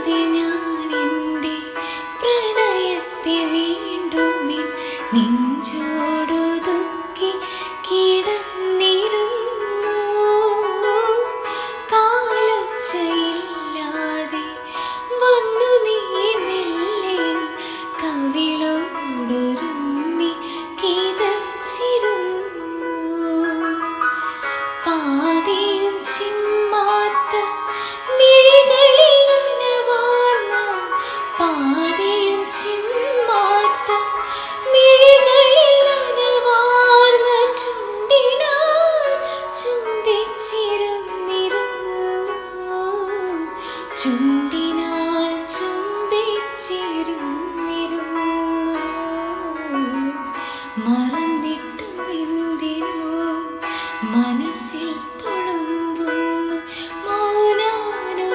അറിയാതെ ഞാൻ എൻ്റെ പ്രണയത്തെ വീണ്ടും നെഞ്ചോടൊതുക്കി കിടന്നിരുന്നു. കാലൊച്ചയില്ലാതെ വന്നു നീ മെല്ലെ കവിളോടൊരുമ്മി കിതച്ചിരുന്നു. പാതിയും ചിമ്മാത്ത മിഴികളിൽ നനവാർന്ന, പാതിയും ചിമ്മാത്ത മിഴികളിൽ നനവാർന്ന ചുണ്ടിനാൽ ചുംബിച്ചിരുന്നിരുന്നു. ചുണ്ടിനാൽ ചുംബിച്ചിരുന്നിരുന്നു. മറന്നിട്ടുമെന്തിനോ മനസ്സിൽ തുളുമ്പുന്നു മൗനാനുരാഗത്തിൻ